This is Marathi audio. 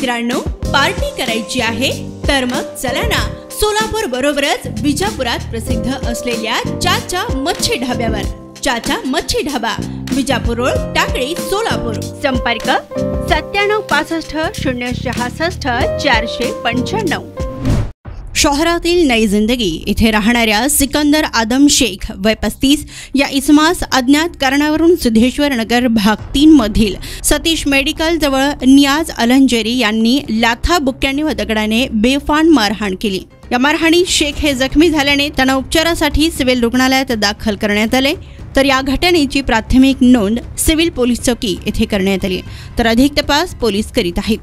मित्रांनो, पार्टी करायची आहे तर मग चला ना, सोलापूर बरोबरच विजापुरात प्रसिद्ध असलेल्या चाचा मच्छी ढाब्यावर। चाचा मच्छी ढाबा, विजापूर रोड, टाकळी, सोलापूर। संपर्क 9765066495। शहरातील नई जिंदगी इथे राहणाऱ्या सिकंदर आदम शेख वय 35 या इसमास अज्ञात कारणावरून सिद्धेश्वर नगर भाग 3 मधील सतीश मेडिकल जवळ नियाज अलंजेरी यांनी लाथा बुक्क्यांनी व दगडाने बेफाम मारहाण केली। या मारहाणीत शेख हे जखमी झाल्याने त्यांना उपचारासाठी सिव्हिल रुग्णालयात दाखल करण्यात आले। तर या घटनेची प्राथमिक नोंद सिव्हिल पोलीस चौकी येथे करण्यात आली, तर अधिक तपास पोलीस करीत आहेत।